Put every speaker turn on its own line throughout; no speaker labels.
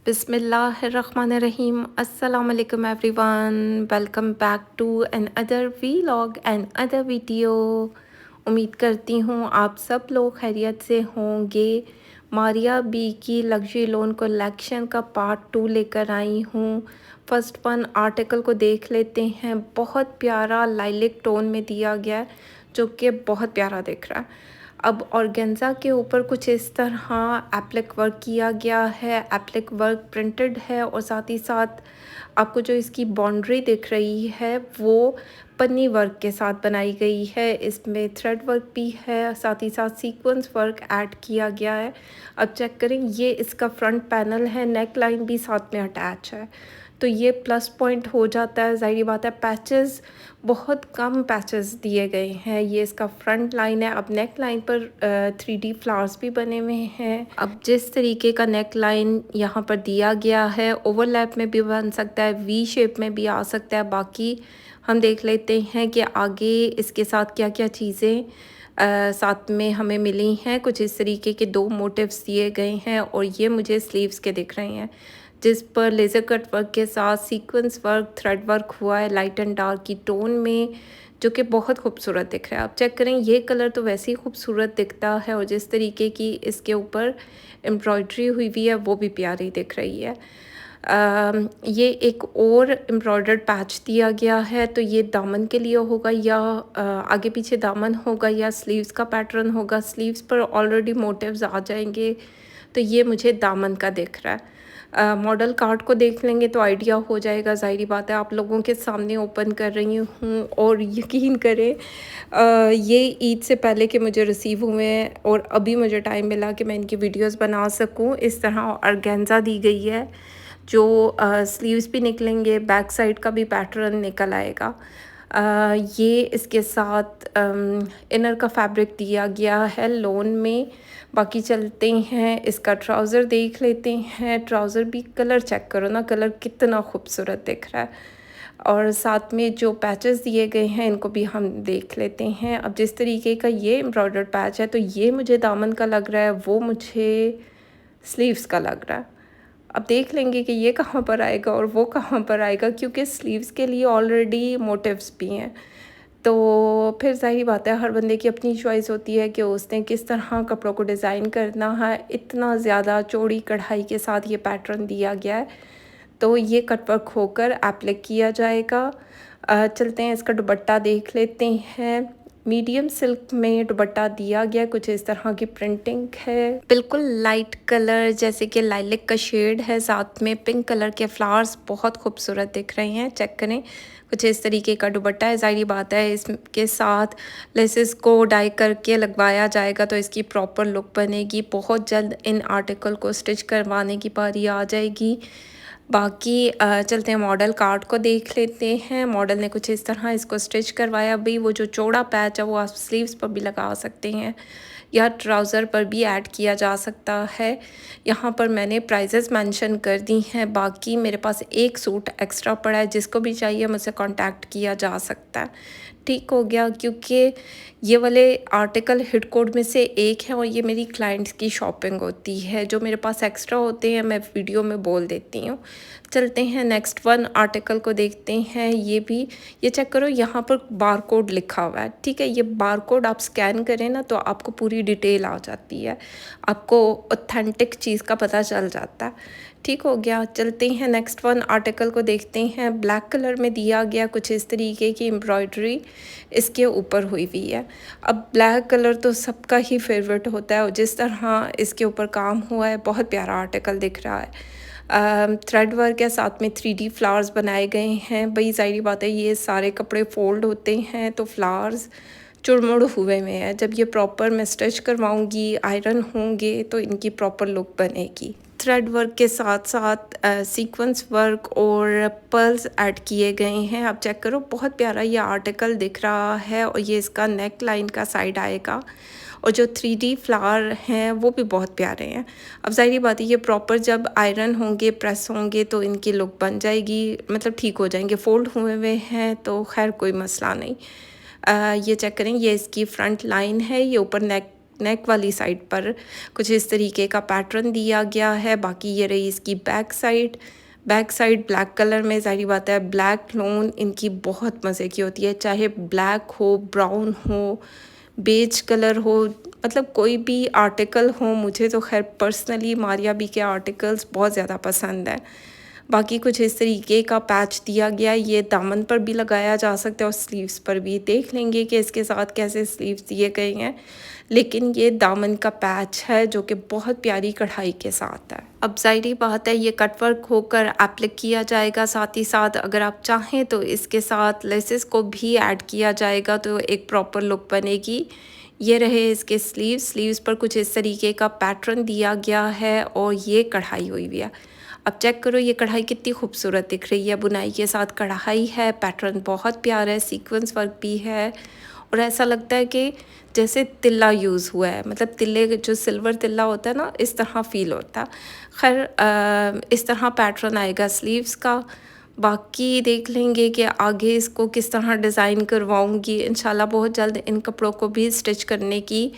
बिस्मिल्लाहिर्रहमानिर्रहीम अस्सलाम वालेकुम everyone. Welcome back to another vlog and other video. उम्मीद करती हूँ आप सब लोग खैरियत से होंगे। मारिया बी की लग्जरी लोन कलेक्शन का पार्ट 2 लेकर आई हूँ। फर्स्ट वन आर्टिकल को देख लेते हैं। बहुत प्यारा लाइलिक टोन में दिया गया है जो कि बहुत प्यारा दिख रहा है। अब ऑर्गेन्जा के ऊपर कुछ इस तरह एप्लिक वर्क किया गया है। एप्लिक वर्क प्रिंटेड है और साथ ही साथ आपको जो इसकी बाउंड्री दिख रही है वो पन्नी वर्क के साथ बनाई गई है। इसमें थ्रेड वर्क भी है, साथ ही साथ सीक्वेंस वर्क ऐड किया गया है। अब चेक करें, ये इसका फ्रंट पैनल है, नेक लाइन भी साथ में अटैच है, तो ये प्लस पॉइंट हो जाता है। ज़ाहिर बात है पैचेस बहुत कम पैचेस दिए गए हैं। ये इसका फ्रंट लाइन है। अब नेक लाइन पर 3D फ्लावर्स भी बने हुए हैं। अब जिस तरीके का नेक लाइन यहाँ पर दिया गया है, ओवरलैप में भी बन सकता है, वी शेप में भी आ सकता है। बाकी हम देख लेते हैं कि आगे इसके साथ क्या क्या चीज़ें साथ में हमें मिली हैं। कुछ इस तरीके के 2 मोटिव्स दिए गए हैं और ये मुझे स्लीव्स के दिख रहे हैं, जिस पर लेज़र कट वर्क के साथ सीक्वेंस वर्क, थ्रेड वर्क हुआ है लाइट एंड डार्क की टोन में, जो कि बहुत खूबसूरत दिख रहा है। आप चेक करें, ये कलर तो वैसे ही खूबसूरत दिखता है और जिस तरीके की इसके ऊपर एम्ब्रॉयडरी हुई हुई है वो भी प्यारी दिख रही है। ये एक और एम्ब्रॉयडर्ड पैच दिया गया है, तो ये दामन के लिए होगा या आगे पीछे दामन होगा या स्लीव्स का पैटर्न होगा। स्लीव्स पर ऑलरेडी मोटिव्स आ जाएंगे, तो ये मुझे दामन का दिख रहा है। मॉडल कार्ड को देख लेंगे तो आइडिया हो जाएगा। ज़ाहिर बात है आप लोगों के सामने ओपन कर रही हूँ और यकीन करें ये ईद से पहले के मुझे रिसीव हुए हैं और अभी मुझे टाइम मिला कि मैं इनकी वीडियोस बना सकूँ। इस तरह ऑर्गेन्जा दी गई है, जो स्लीव्स भी निकलेंगे, बैक साइड का भी पैटर्न निकल आएगा। ये इसके साथ इनर का फैब्रिक दिया गया है लोन में। बाकी चलते हैं, इसका ट्राउज़र देख लेते हैं। ट्राउज़र भी कलर चेक करो ना, कलर कितना खूबसूरत दिख रहा है। और साथ में जो पैचेस दिए गए हैं इनको भी हम देख लेते हैं। अब जिस तरीके का ये एम्ब्रॉयडर्ड पैच है, तो ये मुझे दामन का लग रहा है, वो मुझे स्लीव्स का लग रहा है। अब देख लेंगे कि ये कहाँ पर आएगा और वो कहाँ पर आएगा, क्योंकि स्लीव्स के लिए ऑलरेडी मोटिव्स भी हैं। तो फिर ज़ाहिर बात है हर बंदे की अपनी चॉइस होती है कि उसने किस तरह कपड़ों को डिज़ाइन करना है। इतना ज़्यादा चौड़ी कढ़ाई के साथ ये पैटर्न दिया गया है, तो ये कटवर्क होकर एप्लिक किया जाएगा। चलते हैं, इसका दुपट्टा देख लेते हैं। मीडियम सिल्क में दुपट्टा दिया गया, कुछ इस तरह की प्रिंटिंग है। बिल्कुल लाइट कलर जैसे कि लाइलिक का शेड है, साथ में पिंक कलर के फ्लावर्स बहुत खूबसूरत दिख रहे हैं। चेक करें, कुछ इस तरीके का दुपट्टा है। ज़ाहिर बात है इसके साथ लेसेस को डाई करके लगवाया जाएगा तो इसकी प्रॉपर लुक बनेगी। बहुत जल्द इन आर्टिकल को स्टिच करवाने की बारी आ जाएगी। बाकी चलते हैं, मॉडल कार्ड को देख लेते हैं। मॉडल ने कुछ इस तरह इसको स्टिच करवाया। भी वो जो चौड़ा पैच है वो आप स्लीव्स पर भी लगा सकते हैं या ट्राउज़र पर भी ऐड किया जा सकता है। यहाँ पर मैंने प्राइजेस मेंशन कर दी हैं। बाकी मेरे पास एक सूट एक्स्ट्रा पड़ा है, जिसको भी चाहिए मुझसे कांटेक्ट किया जा सकता है। ठीक हो गया, क्योंकि ये वाले आर्टिकल हिट कोड में से एक है और ये मेरी क्लाइंट्स की शॉपिंग होती है। जो मेरे पास एक्स्ट्रा होते हैं मैं वीडियो में बोल देती हूँ। चलते हैं नेक्स्ट वन आर्टिकल को देखते हैं। ये चेक करो, यहाँ पर बार कोड लिखा हुआ है। ठीक है, ये बार कोड आप स्कैन करें ना तो आपको पूरी डिटेल आ जाती है, आपको ऑथेंटिक चीज़ का पता चल जाता है। ठीक हो गया, चलते हैं नेक्स्ट वन आर्टिकल को देखते हैं। ब्लैक कलर में दिया गया, कुछ इस तरीके की एम्ब्रॉयडरी इसके ऊपर हुई हुई है। अब ब्लैक कलर तो सबका ही फेवरेट होता है और जिस तरह इसके ऊपर काम हुआ है बहुत प्यारा आर्टिकल दिख रहा है। थ्रेड वर्क के साथ में 3D फ्लावर्स बनाए गए हैं। भाई ज़ाहिर बात है ये सारे कपड़े फोल्ड होते हैं तो फ्लावर्स चुड़मुड़ हुए में है। जब ये प्रॉपर मैं स्टिच करवाऊंगी, आयरन होंगे, तो इनकी प्रॉपर लुक बनेगी। थ्रेड वर्क के साथ साथ सीक्वेंस वर्क और पर्ल्स ऐड किए गए हैं। आप चेक करो, बहुत प्यारा ये आर्टिकल दिख रहा है और ये इसका नेक लाइन का साइड आएगा और जो 3D फ्लावर हैं वो भी बहुत प्यारे हैं। अब ज़ाहिर बात है ये प्रॉपर जब आयरन होंगे, प्रेस होंगे, तो इनकी लुक बन जाएगी, मतलब ठीक हो जाएंगे। फोल्ड हुए हुए हैं तो खैर कोई मसला नहीं। ये चेक करें, ये इसकी फ्रंट लाइन है, ये ऊपर नेक नेक वाली साइड पर कुछ इस तरीके का पैटर्न दिया गया है। बाकी ये रही इसकी बैक साइड ब्लैक कलर में, ज़ाहिर बात है ब्लैक लोन इनकी बहुत मज़े की होती है, चाहे ब्लैक हो, ब्राउन हो, बेज कलर हो, मतलब कोई भी आर्टिकल हो। मुझे तो खैर पर्सनली मारिया बी के आर्टिकल्स बहुत ज़्यादा पसंद है। बाकी कुछ इस तरीके का पैच दिया गया है, ये दामन पर भी लगाया जा सकता है और स्लीव्स पर भी। देख लेंगे कि इसके साथ कैसे स्लीव्स दिए गए हैं, लेकिन ये दामन का पैच है जो कि बहुत प्यारी कढ़ाई के साथ है। अब ज़ाहिर बात है ये कटवर्क होकर एप्लिक किया जाएगा, साथ ही साथ अगर आप चाहें तो इसके साथ लेसेस को भी ऐड किया जाएगा तो एक प्रॉपर लुक बनेगी। ये रहे इसके स्लीव्स पर कुछ इस तरीके का पैटर्न दिया गया है और ये कढ़ाई हुई हुई है। अब चेक करो ये कढ़ाई कितनी खूबसूरत दिख रही है, बुनाई के साथ कढ़ाई है, पैटर्न बहुत प्यारा है, सीक्वेंस वर्क भी है और ऐसा लगता है कि जैसे तिल्ला यूज़ हुआ है, मतलब तिल्ले जो सिल्वर तिल्ला होता है ना, इस तरह फ़ील होता है। खैर इस तरह पैटर्न आएगा स्लीव्स का। बाकी देख लेंगे कि आगे इसको किस तरह डिज़ाइन करवाऊंगी। इंशाल्लाह बहुत जल्द इन कपड़ों को भी स्टिच करने की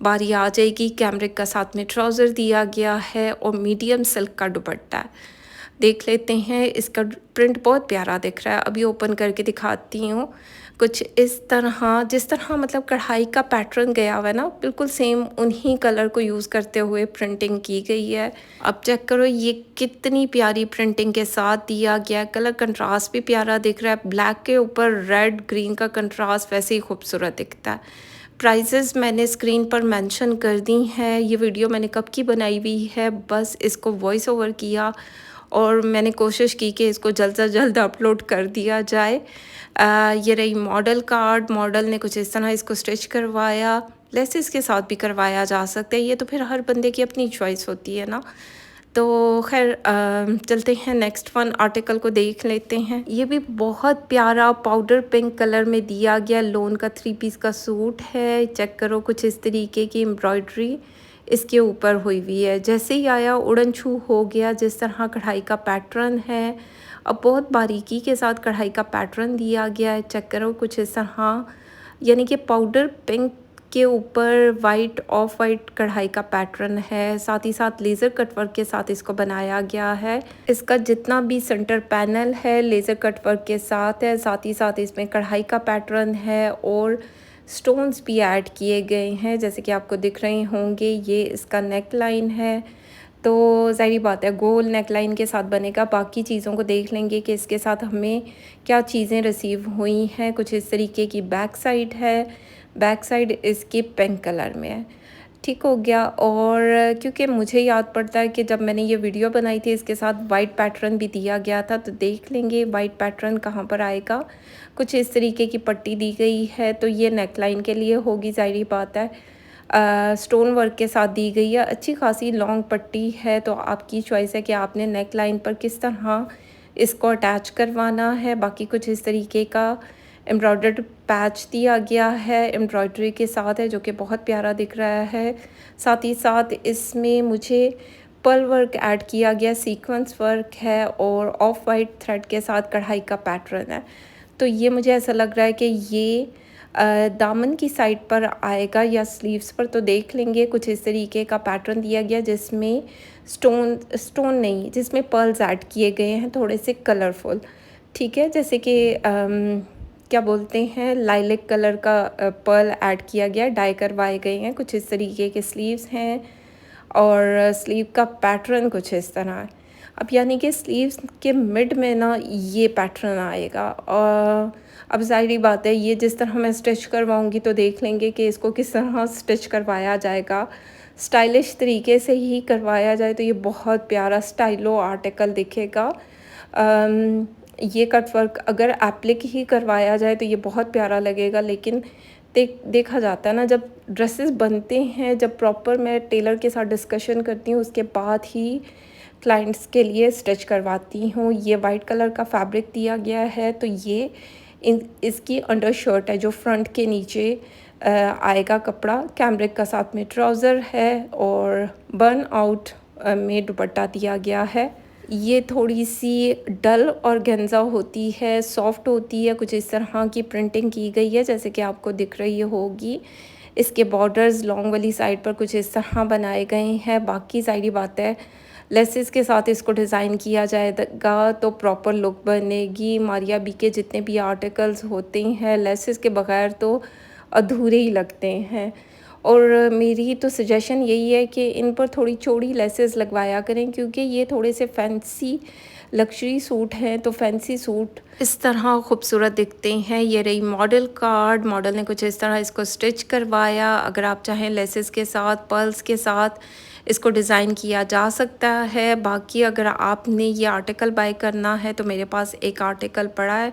बारी आ जाएगी। कैमरिक का साथ में ट्राउज़र दिया गया है और मीडियम सिल्क का दुपट्टा है। देख लेते हैं, इसका प्रिंट बहुत प्यारा दिख रहा है। अभी ओपन करके दिखाती हूँ। कुछ इस तरह, जिस तरह मतलब कढ़ाई का पैटर्न गया हुआ है ना, बिल्कुल सेम उन्हीं कलर को यूज़ करते हुए प्रिंटिंग की गई है। अब चेक करो ये कितनी प्यारी प्रिंटिंग के साथ दिया गया है। कलर कंट्रास्ट भी प्यारा दिख रहा है, ब्लैक के ऊपर रेड ग्रीन का कंट्रास्ट वैसे ही खूबसूरत दिखता है। प्राइजेज़ मैंने स्क्रीन पर मेंशन कर दी हैं। ये वीडियो मैंने कब की बनाई हुई है, बस इसको वॉइस ओवर किया और मैंने कोशिश की कि इसको जल्द से जल्द अपलोड कर दिया जाए। ये रही मॉडल कार्ड, मॉडल ने कुछ इस तरह इसको स्टिच करवाया, लेसेस के साथ भी करवाया जा सकता है, ये तो फिर हर बंदे की अपनी चॉइस होती है ना। तो खैर चलते हैं नेक्स्ट वन आर्टिकल को देख लेते हैं। ये भी बहुत प्यारा पाउडर पिंक कलर में दिया गया लोन का 3 पीस का सूट है। चेक करो कुछ इस तरीके की एम्ब्रॉयडरी इसके ऊपर हुई हुई है, जैसे ही आया उड़न छू हो गया। जिस तरह कढ़ाई का पैटर्न है, अब बहुत बारीकी के साथ कढ़ाई का पैटर्न दिया गया है। चेक करो कुछ इस तरह, यानी कि पाउडर पिंक के ऊपर वाइट, ऑफ वाइट कढ़ाई का पैटर्न है। साथ ही साथ लेज़र कटवर्क के साथ इसको बनाया गया है। इसका जितना भी सेंटर पैनल है लेज़र कटवर्क के साथ है, साथ ही साथ इसमें कढ़ाई का पैटर्न है और स्टोन्स भी ऐड किए गए हैं, जैसे कि आपको दिख रहे होंगे। ये इसका नेक लाइन है, तो ज़ाहिर बात है गोल नेक लाइन के साथ बनेगा। बाकी चीज़ों को देख लेंगे कि इसके साथ हमें क्या चीज़ें रिसीव हुई हैं। कुछ इस तरीके की बैक साइड है, बैक साइड इसकी पिंक कलर में है। ठीक हो गया। और क्योंकि मुझे याद पड़ता है कि जब मैंने ये वीडियो बनाई थी इसके साथ वाइट पैटर्न भी दिया गया था, तो देख लेंगे वाइट पैटर्न कहाँ पर आएगा। कुछ इस तरीके की पट्टी दी गई है, तो ये नेक लाइन के लिए होगी, ज़ाहिर बात है। स्टोन वर्क के साथ दी गई है, अच्छी खासी लॉन्ग पट्टी है, तो आपकी चॉइस है कि आपने नेक लाइन पर किस तरह इसको अटैच करवाना है। बाकी कुछ इस तरीके का एम्ब्रॉयडर्ड पैच दिया गया है, एम्ब्रॉयडरी के साथ है, जो कि बहुत प्यारा दिख रहा है। साथ ही साथ इसमें मुझे पर्ल वर्क ऐड किया गया, सीक्वेंस वर्क है और ऑफ वाइट थ्रेड के साथ कढ़ाई का पैटर्न है। तो ये मुझे ऐसा लग रहा है कि ये दामन की साइड पर आएगा या स्लीव्स पर, तो देख लेंगे। कुछ इस तरीके का पैटर्न दिया गया जिसमें स्टोन नहीं, जिसमें पर्ल्स ऐड किए गए हैं थोड़े से कलरफुल। ठीक है, जैसे कि क्या बोलते हैं, लाइलेक कलर का पर्ल ऐड किया गया, डाई करवाए गए हैं। कुछ इस तरीके के स्लीव्स हैं और स्लीव का पैटर्न कुछ इस तरह है। अब यानी कि स्लीव्स के मिड में ना ये पैटर्न आएगा। और अब ज़ाहिर बात है ये जिस तरह मैं स्टिच करवाऊंगी तो देख लेंगे कि इसको किस तरह स्टिच करवाया जाएगा। स्टाइलिश तरीके से ही करवाया जाए तो ये बहुत प्यारा स्टाइलो आर्टिकल दिखेगा। ये कट वर्क अगर एप्लिक ही करवाया जाए तो ये बहुत प्यारा लगेगा, लेकिन देखा जाता है ना, जब ड्रेसेस बनते हैं, जब प्रॉपर मैं टेलर के साथ डिस्कशन करती हूँ उसके बाद ही क्लाइंट्स के लिए स्टिच करवाती हूँ। ये वाइट कलर का फैब्रिक दिया गया है, तो ये इसकी अंडर शर्ट है जो फ्रंट के नीचे आएगा कपड़ा। कैमरिक का साथ में ट्राउज़र है और बर्न आउट में दुपट्टा दिया गया है। ये थोड़ी सी डल और गेंजा होती है, सॉफ्ट होती है, कुछ इस तरह की प्रिंटिंग की गई है जैसे कि आपको दिख रही होगी। इसके बॉर्डर्स लॉन्ग वाली साइड पर कुछ इस तरह बनाए गए हैं। बाकी ज़ाहिर बात है लेसेस के साथ इसको डिज़ाइन किया जाएगा तो प्रॉपर लुक बनेगी। मारिया बी के जितने भी आर्टिकल्स होते हैं लेसेस के बगैर तो अधूरे ही लगते हैं। और मेरी तो सजेशन यही है कि इन पर थोड़ी चौड़ी लेसेस लगवाया करें, क्योंकि ये थोड़े से फैंसी लग्जरी सूट हैं तो फैंसी सूट इस तरह खूबसूरत दिखते हैं। ये रही मॉडल कार्ड, मॉडल ने कुछ इस तरह इसको स्टिच करवाया। अगर आप चाहें लेसेस के साथ पर्ल्स के साथ इसको डिज़ाइन किया जा सकता है। बाकी अगर आपने ये आर्टिकल बाय करना है तो मेरे पास एक आर्टिकल पड़ा है,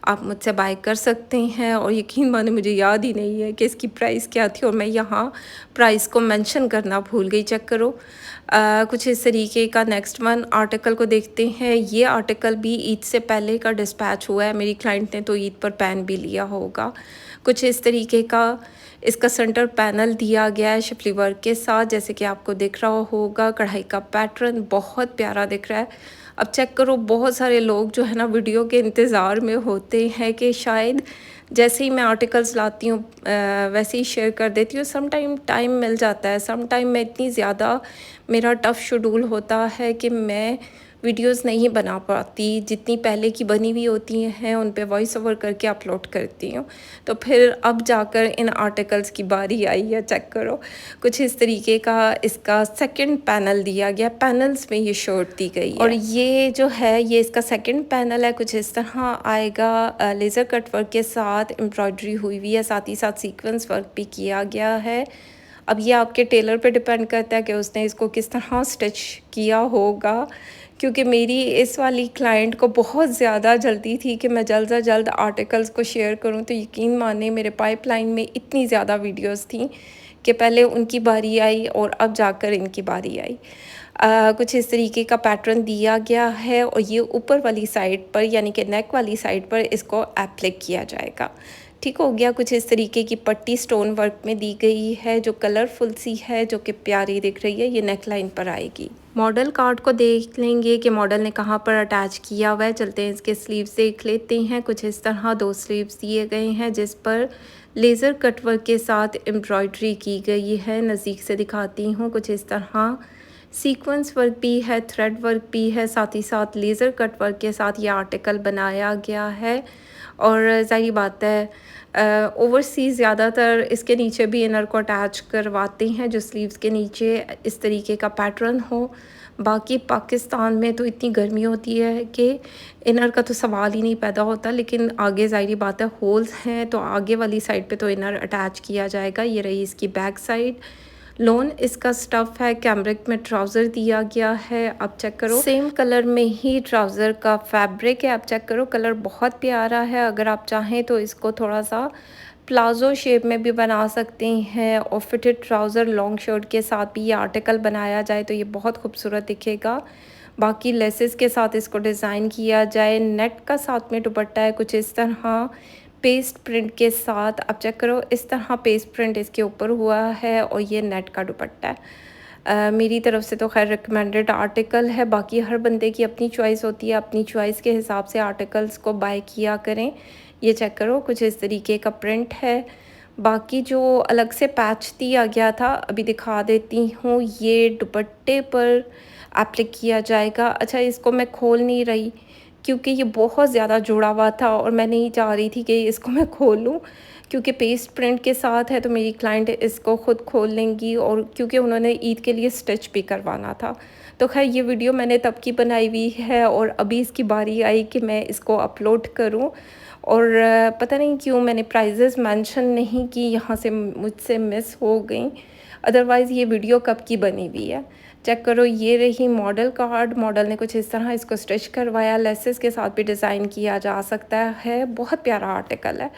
आप मुझसे बाय कर सकते हैं। और यकीन माने मुझे याद ही नहीं है कि इसकी प्राइस क्या थी और मैं यहाँ प्राइस को मेंशन करना भूल गई। चेक करो। कुछ इस तरीके का नेक्स्ट वन आर्टिकल को देखते हैं। ये आर्टिकल भी ईद से पहले का डिस्पैच हुआ है। मेरी क्लाइंट ने तो ईद पर पहन भी लिया होगा। कुछ इस तरीके का इसका सेंटर पैनल दिया गया है शिफली वर्क के साथ, जैसे कि आपको दिख रहा होगा। कढ़ाई का पैटर्न बहुत प्यारा दिख रहा है। अब चेक करो, बहुत सारे लोग जो है ना वीडियो के इंतज़ार में होते हैं कि शायद जैसे ही मैं आर्टिकल्स लाती हूँ वैसे ही शेयर कर देती हूँ। सम टाइम मिल जाता है, सम टाइम मैं इतनी ज़्यादा मेरा टफ़ शेड्यूल होता है कि मैं वीडियोस नहीं बना पाती। जितनी पहले की बनी हुई होती हैं उन पे वॉइस ओवर करके अपलोड करती हूँ। तो फिर अब जाकर इन आर्टिकल्स की बारी आई है। चेक करो, कुछ इस तरीके का इसका सेकंड पैनल दिया गया। पैनल्स में ये शर्ट दी गई है और ये जो है ये इसका सेकंड पैनल है। कुछ इस तरह आएगा। लेज़र कट वर्क के साथ एम्ब्रॉयडरी हुई हुई है, साथ ही साथ सीक्वेंस वर्क भी किया गया है। अब ये आपके टेलर पे डिपेंड करता है कि उसने इसको किस तरह स्टिच किया होगा, क्योंकि मेरी इस वाली क्लाइंट को बहुत ज़्यादा जल्दी थी कि मैं जल्द से जल्द आर्टिकल्स को शेयर करूं। तो यकीन माने मेरे पाइपलाइन में इतनी ज़्यादा वीडियोस थी कि पहले उनकी बारी आई और अब जाकर इनकी बारी आई। कुछ इस तरीके का पैटर्न दिया गया है और ये ऊपर वाली साइड पर यानी कि नेक वाली साइड पर इसको एप्लिक किया जाएगा। ठीक हो गया। कुछ इस तरीके की पट्टी स्टोन वर्क में दी गई है जो कलरफुल सी है, जो कि प्यारी दिख रही है। ये नेक लाइन पर आएगी। मॉडल कार्ड को देख लेंगे कि मॉडल ने कहाँ पर अटैच किया हुआ है। चलते हैं इसके स्लीव्स देख लेते हैं। कुछ इस तरह 2 स्लीव्स दिए गए हैं जिस पर लेज़र कट वर्क के साथ एम्ब्रॉयडरी की गई है। नज़दीक से दिखाती हूँ। कुछ इस तरह सीक्वेंस वर्क भी है, थ्रेड वर्क भी है, साथ ही साथ लेज़र कट वर्क के साथ ये आर्टिकल बनाया गया है। और ज़ाहिर बात है ओवरसीज़ ज़्यादातर इसके नीचे भी इनर को अटैच करवाते हैं जो स्लीव्स के नीचे इस तरीके का पैटर्न हो। बाकी पाकिस्तान में तो इतनी गर्मी होती है कि इनर का तो सवाल ही नहीं पैदा होता, लेकिन आगे ज़ाहिर बात है होल्स हैं तो आगे वाली साइड पे तो इनर अटैच किया जाएगा। ये रही इसकी बैक साइड। लोन इसका स्टफ़ है, कैमरिक में ट्राउज़र दिया गया है। आप चेक करो, सेम कलर में ही ट्राउज़र का फैब्रिक है। आप चेक करो, कलर बहुत प्यारा है। अगर आप चाहें तो इसको थोड़ा सा प्लाज़ो शेप में भी बना सकते हैं और फिटेड ट्राउज़र लॉन्ग शर्ट के साथ भी ये आर्टिकल बनाया जाए तो ये बहुत खूबसूरत दिखेगा। बाकी लेसेस के साथ इसको डिज़ाइन किया जाए। नेट का साथ में दुपट्टा है कुछ इस तरह पेस्ट प्रिंट के साथ। आप चेक करो, इस तरह पेस्ट प्रिंट इसके ऊपर हुआ है और ये नेट का दुपट्टा है। मेरी तरफ से तो खैर रिकमेंडेड आर्टिकल है। बाकी हर बंदे की अपनी चॉइस होती है, अपनी चॉइस के हिसाब से आर्टिकल्स को बाय किया करें। ये चेक करो, कुछ इस तरीके का प्रिंट है। बाकी जो अलग से पैच दिया गया था अभी दिखा देती हूँ। ये दुपट्टे पर एप्लिक किया जाएगा। अच्छा, इसको मैं खोल नहीं रही क्योंकि ये बहुत ज़्यादा जुड़ा हुआ था और मैं नहीं चाह रही थी कि इसको मैं खोलूं, क्योंकि पेस्ट प्रिंट के साथ है तो मेरी क्लाइंट इसको ख़ुद खोल लेंगी और क्योंकि उन्होंने ईद के लिए स्टिच भी करवाना था। तो खैर ये वीडियो मैंने तब की बनाई हुई है और अभी इसकी बारी आई कि मैं इसको अपलोड करूं। और पता नहीं क्यों मैंने प्राइजेस मेंशन नहीं की, यहाँ से मुझसे मिस हो गई। अदरवाइज़ ये वीडियो कब की बनी हुई है। चेक करो, ये रही मॉडल कार्ड। मॉडल ने कुछ इस तरह इसको स्टिच करवाया, लेसेस के साथ भी डिज़ाइन किया जा सकता है। बहुत प्यारा आर्टिकल है।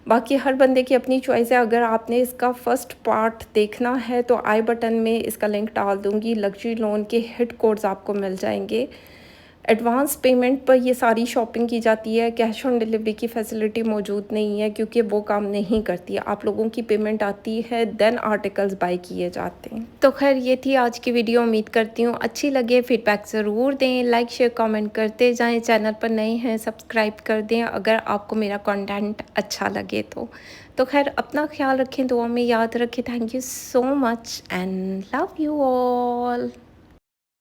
बाकी हर बंदे की अपनी चॉइस है। अगर आपने इसका फर्स्ट पार्ट देखना है तो आई बटन में इसका लिंक डाल दूँगी। लग्जरी लोन के हिट कोड्स आपको मिल जाएंगे। एडवांस पेमेंट पर ये सारी शॉपिंग की जाती है। कैश ऑन डिलीवरी की फैसिलिटी मौजूद नहीं है क्योंकि वो काम नहीं करती है। आप लोगों की पेमेंट आती है देन आर्टिकल्स बाय किए जाते हैं। तो खैर ये थी आज की वीडियो। उम्मीद करती हूँ अच्छी लगे। फीडबैक ज़रूर दें, लाइक शेयर कमेंट करते जाएं। चैनल पर नए हैं सब्सक्राइब कर दें अगर आपको मेरा कंटेंट अच्छा लगे तो खैर अपना ख्याल रखें, दुआ में याद रखें। Thank you so much and love you all.